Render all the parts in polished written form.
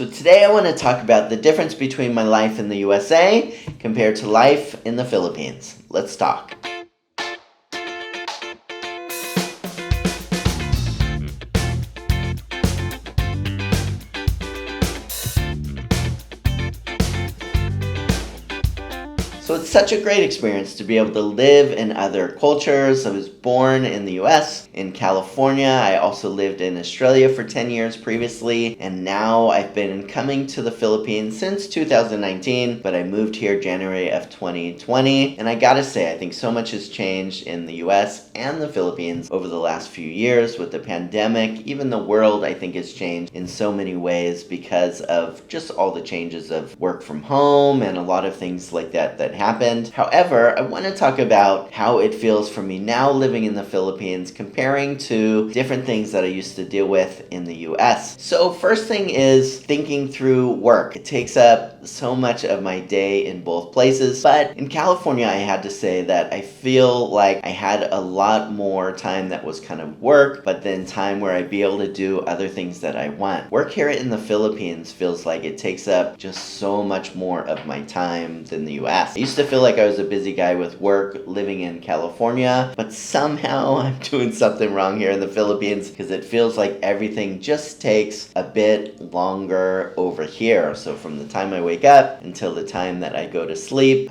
So today I want to talk about the difference between my life in the USA compared to life in the Philippines. Let's talk. So it's such a great experience to be able to live in other cultures. I was born in the US, in California. I also lived in Australia for 10 years previously, and now I've been coming to the Philippines since 2019, but I moved here January of 2020. And I gotta say, I think so much has changed in the US and the Philippines over the last few years with the pandemic. Even the world, I think, has changed in so many ways because of just all the changes of work from home and a lot of things like that happened. However, I want to talk about how it feels for me now living in the Philippines comparing to different things that I used to deal with in the US. So first thing is thinking through work. It takes up so much of my day in both places, but in California I had to say that I feel like I had a lot more time that was kind of work, but then time where I'd be able to do other things that I want. Work here in the Philippines feels like it takes up just so much more of my time than the US. I used to feel like I was a busy guy with work living in California, but somehow I'm doing something wrong here in the Philippines because it feels like everything just takes a bit longer over here. So from the time I wake up until the time that I go to sleep,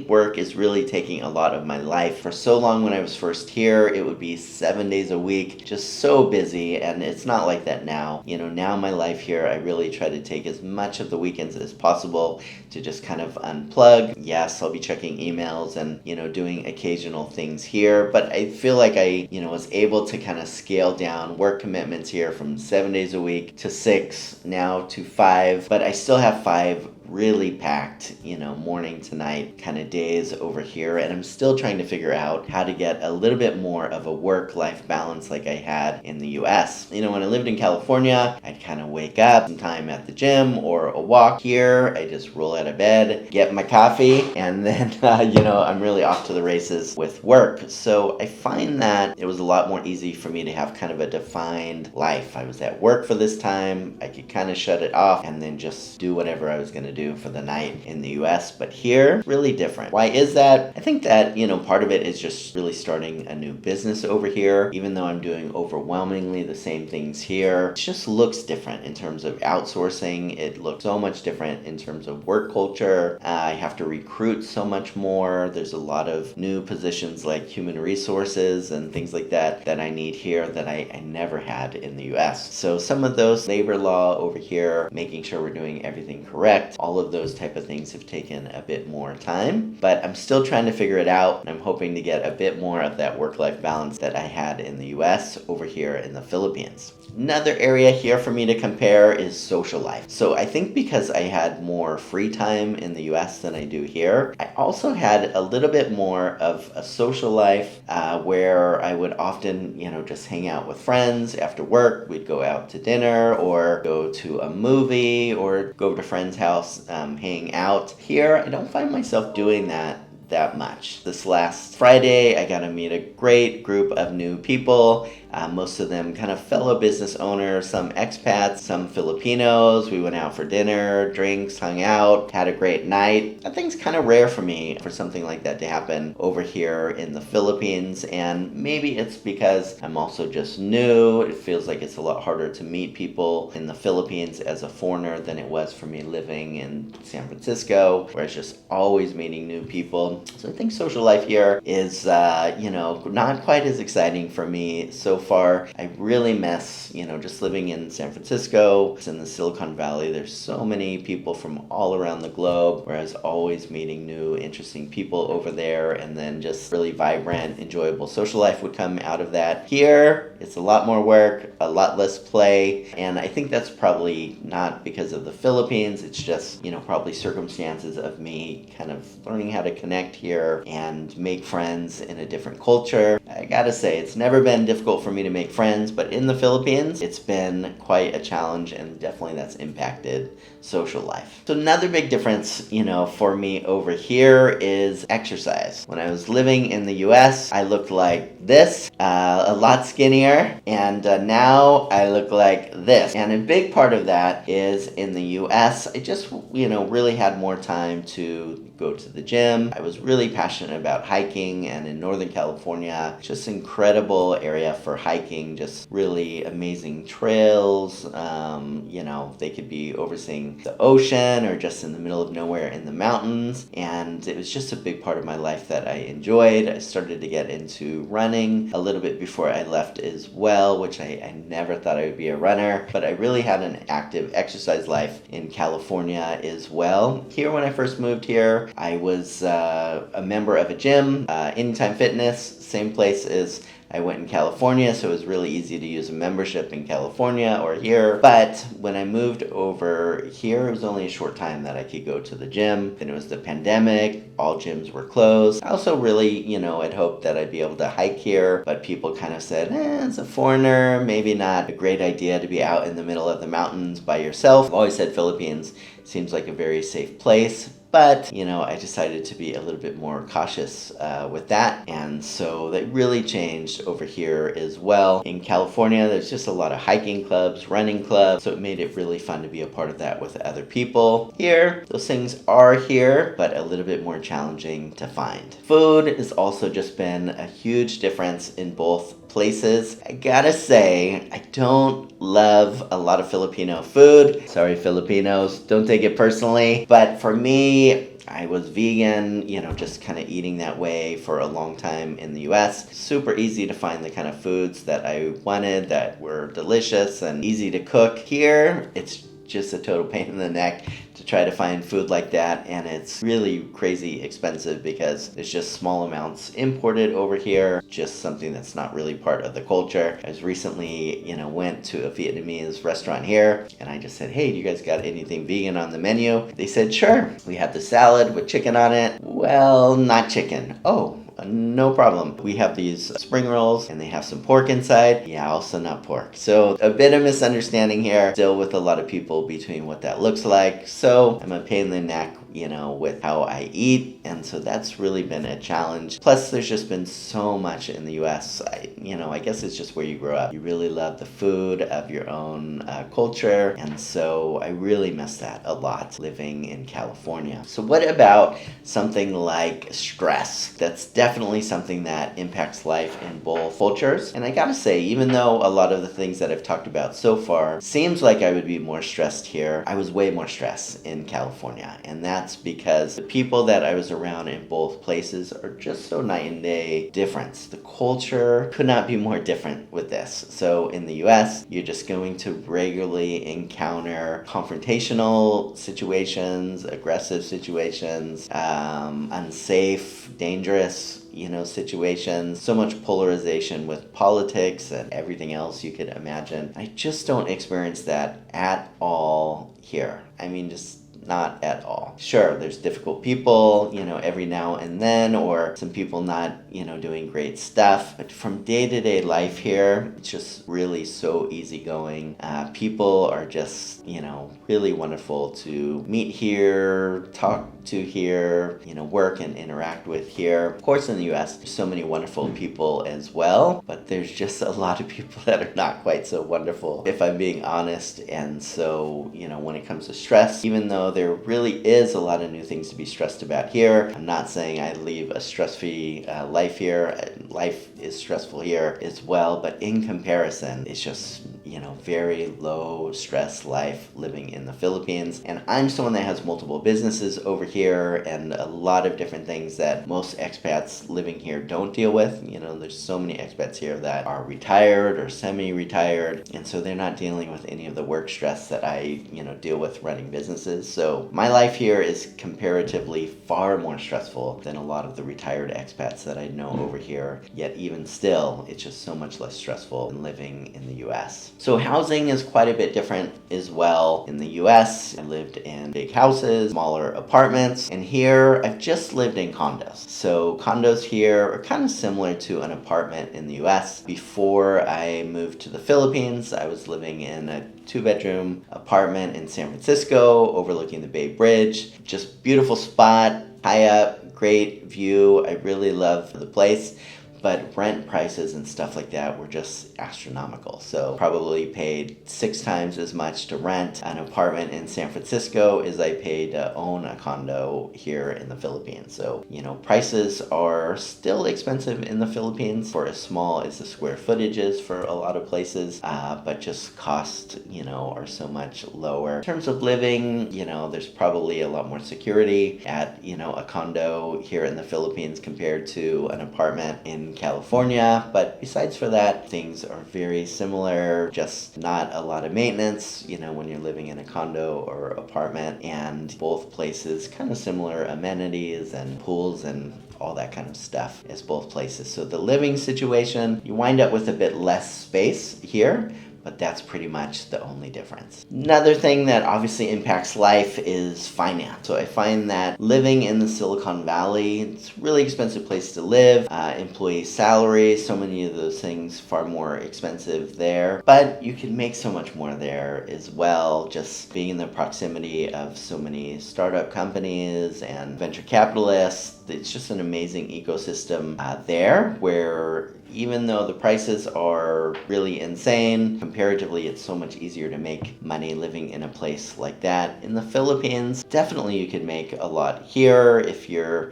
work is really taking a lot of my life. For so long when I was first here, it would be 7 days a week, just so busy, and it's not like that now. Now my life here, I really try to take as much of the weekends as possible to just kind of unplug. Yes, I'll be checking emails and, doing occasional things here, but I feel like I, was able to kind of scale down work commitments here from 7 days a week to 6, now to 5, but I still have 5 really packed, morning to night kind of days over here, and I'm still trying to figure out how to get a little bit more of a work-life balance like I had in the US. When I lived in California, I'd kind of wake up, some time at the gym or a walk. Here, I just roll out of bed, get my coffee, and then, I'm really off to the races with work. So I find that it was a lot more easy for me to have kind of a defined life. I was at work for this time, I could kind of shut it off and then just do whatever I was going to do for the night in the US, but here, really different. Why is that? I think that, part of it is just really starting a new business over here. Even though I'm doing overwhelmingly the same things here, it just looks different in terms of outsourcing. It looks so much different in terms of work culture. I have to recruit so much more. There's a lot of new positions like human resources and things like that I need here that I never had in the US. So some of those labor law over here, making sure we're doing everything correct, all of those type of things have taken a bit more time, but I'm still trying to figure it out, and I'm hoping to get a bit more of that work-life balance that I had in the US over here in the Philippines. Another area here for me to compare is social life. So I think because I had more free time in the US than I do here, I also had a little bit more of a social life where I would often, just hang out with friends after work. We'd go out to dinner or go to a movie or go to a friend's house, hang out. Here, I don't find myself doing that much. This last Friday, I got to meet a great group of new people. Most of them kind of fellow business owners, some expats, some Filipinos. We went out for dinner, drinks, hung out, had a great night. That thing's kind of rare for me for something like that to happen over here in the Philippines, and maybe it's because I'm also just new. It feels like it's a lot harder to meet people in the Philippines as a foreigner than it was for me living in San Francisco, where I was just always meeting new people. So I think social life here is, not quite as exciting for me so far. I really miss, just living in San Francisco. It's in the Silicon Valley. There's so many people from all around the globe, where I was always meeting new, interesting people over there, and then just really vibrant, enjoyable social life would come out of that. Here, it's a lot more work, a lot less play, and I think that's probably not because of the Philippines. It's just, probably circumstances of me kind of learning how to connect connect here and make friends in a different culture. I gotta say, it's never been difficult for me to make friends, but in the Philippines, it's been quite a challenge, and definitely that's impacted social life. So another big difference, for me over here is exercise. When I was living in the US, I looked like this, a lot skinnier, and now I look like this. And a big part of that is in the US, I just, really had more time to go to the gym. I was really passionate about hiking, and in Northern California, just incredible area for hiking, just really amazing trails. They could be overseeing the ocean or just in the middle of nowhere in the mountains, and it was just a big part of my life that I enjoyed. I started to get into running a little bit before I left as well, which I never thought I would be a runner, but I really had an active exercise life in California as well. Here, when I first moved here, I was a member of a gym, Anytime Fitness, same place as I went in California, so it was really easy to use a membership in California or here. But when I moved over here, it was only a short time that I could go to the gym. Then it was the pandemic, all gyms were closed. I also really, had hoped that I'd be able to hike here, but people kind of said, as a foreigner, maybe not a great idea to be out in the middle of the mountains by yourself. I've always said Philippines seems like a very safe place. But, I decided to be a little bit more cautious with that. And so that really changed over here as well. In California, there's just a lot of hiking clubs, running clubs. So it made it really fun to be a part of that with other people. Here, those things are here, but a little bit more challenging to find. Food has also just been a huge difference in both places. I gotta say, I don't love a lot of Filipino food. Sorry, Filipinos, don't take it personally. But for me, I was vegan, just kind of eating that way for a long time in the US. Super easy to find the kind of foods that I wanted that were delicious and easy to cook. Here, it's just a total pain in the neck to try to find food like that, and it's really crazy expensive because there's just small amounts imported over here, just something that's not really part of the culture. I was recently, went to a Vietnamese restaurant here, and I just said, hey, do you guys got anything vegan on the menu? They said, sure. We have the salad with chicken on it. Well, not chicken. Oh, no problem. We have these spring rolls and they have some pork inside. Yeah, also not pork. So a bit of misunderstanding here still with a lot of people between what that looks like. So I'm a pain in the neck, with how I eat. And so that's really been a challenge. Plus, there's just been so much in the US. I guess it's just where you grow up. You really love the food of your own culture. And so I really miss that a lot living in California. So what about something like stress? That's definitely something that impacts life in both cultures. And I gotta say, even though a lot of the things that I've talked about so far seems like I would be more stressed here, I was way more stressed in California. And that's because the people that I was around in both places are just so night and day difference. The culture could not be more different with this. So in the US, you're just going to regularly encounter confrontational situations, aggressive situations, unsafe, dangerous situations, so much polarization with politics and everything else you could imagine. I just don't experience that at all here. Just not at all. Sure, there's difficult people, every now and then, or some people not, doing great stuff. But from day-to-day life here, it's just really so easygoing. People are just, really wonderful to meet here, talk to here, work and interact with here. Of course, in the US, there's so many wonderful people as well, but there's just a lot of people that are not quite so wonderful, if I'm being honest. And so, when it comes to stress, even though there really is a lot of new things to be stressed about here, I'm not saying I leave a stress-free life here. Life is stressful here as well, but in comparison, it's just, very low stress life living in the Philippines. And I'm someone that has multiple businesses over here and a lot of different things that most expats living here don't deal with. There's so many expats here that are retired or semi-retired, and so they're not dealing with any of the work stress that I, deal with running businesses. So my life here is comparatively far more stressful than a lot of the retired expats that I know over here. Yet even still, it's just so much less stressful than living in the US. So housing is quite a bit different as well. In the US, I lived in big houses, smaller apartments, and here I've just lived in condos. So condos here are kind of similar to an apartment in the US. Before I moved to the Philippines, I was living in a 2-bedroom apartment in San Francisco overlooking the Bay Bridge. Just beautiful spot, high up, great view. I really love the place. But rent prices and stuff like that were just astronomical. So probably paid 6 times as much to rent an apartment in San Francisco as I paid to own a condo here in the Philippines. So, prices are still expensive in the Philippines for as small as the square footage is for a lot of places, but just cost, are so much lower. In terms of living, there's probably a lot more security at, a condo here in the Philippines compared to an apartment in California, but besides for that, things are very similar, just not a lot of maintenance, when you're living in a condo or apartment, and both places kind of similar amenities and pools and all that kind of stuff as both places. So the living situation, you wind up with a bit less space here, but that's pretty much the only difference. Another thing that obviously impacts life is finance. So I find that living in the Silicon Valley, it's a really expensive place to live. Employee salaries, so many of those things far more expensive there. But you can make so much more there as well, just being in the proximity of so many startup companies and venture capitalists. It's just an amazing ecosystem there where even though the prices are really insane, comparatively it's so much easier to make money living in a place like that. In the Philippines, definitely you can make a lot here if you're,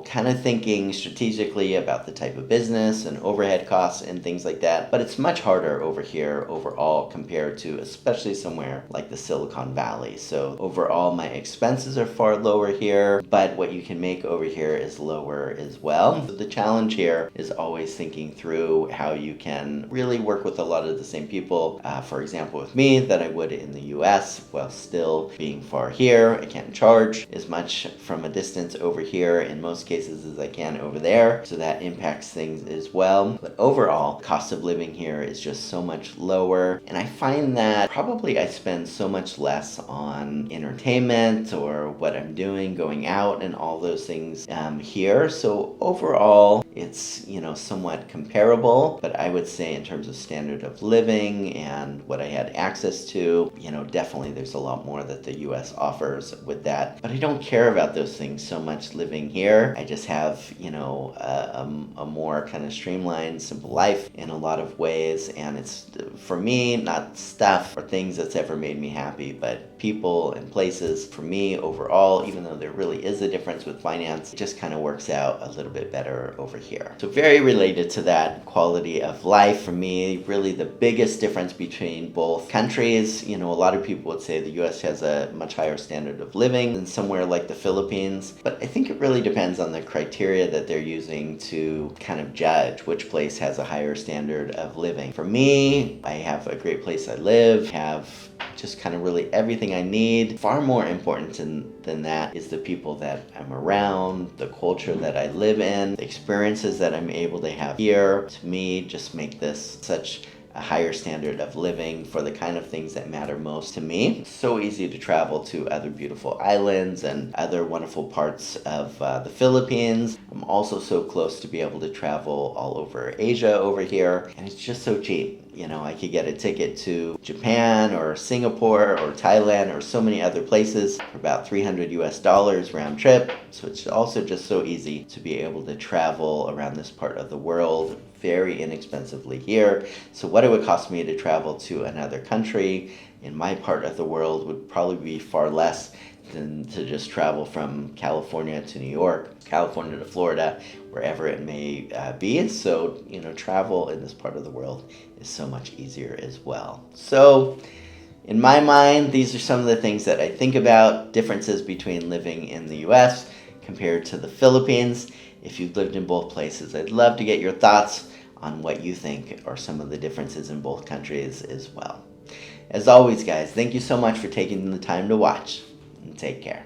kind of thinking strategically about the type of business and overhead costs and things like that. But it's much harder over here overall compared to especially somewhere like the Silicon Valley. So overall my expenses are far lower here, but what you can make over here is lower as well. So the challenge here is always thinking through how you can really work with a lot of the same people, for example with me, that I would in the US while still being far here. I can't charge as much from a distance over here in most cases as I can over there, so that impacts things as well. But overall, cost of living here is just so much lower, and I find that probably I spend so much less on entertainment or what I'm doing, going out and all those things here. So overall, it's, somewhat comparable, but I would say in terms of standard of living and what I had access to, definitely there's a lot more that the US offers with that. But I don't care about those things so much living here. I just have, a more kind of streamlined, simple life in a lot of ways, and it's, for me, not stuff or things that's ever made me happy, but people and places. For me, overall, even though there really is a difference with finance, it just kind of works out a little bit better over here. So very related to that quality of life, for me, really the biggest difference between both countries, a lot of people would say the US has a much higher standard of living than somewhere like the Philippines, but I think it really depends on the criteria that they're using to kind of judge which place has a higher standard of living. For me, I have a great place I live, have just kind of really everything I need. Far more important than that is the people that I'm around, the culture that I live in, the experiences that I'm able to have here. To me, just make this such a higher standard of living for the kind of things that matter most to me. It's so easy to travel to other beautiful islands and other wonderful parts of the Philippines. I'm also so close to be able to travel all over Asia over here, and it's just so cheap. I could get a ticket to Japan or Singapore or Thailand or so many other places for about $300 round trip. So it's also just so easy to be able to travel around this part of the world very inexpensively here. So what it would cost me to travel to another country in my part of the world would probably be far less than to just travel from California to New York, California to Florida, wherever it may be. So, travel in this part of the world is so much easier as well. So, in my mind, these are some of the things that I think about, differences between living in the US compared to the Philippines. If you've lived in both places, I'd love to get your thoughts on what you think are some of the differences in both countries as well. As always, guys, thank you so much for taking the time to watch, and take care.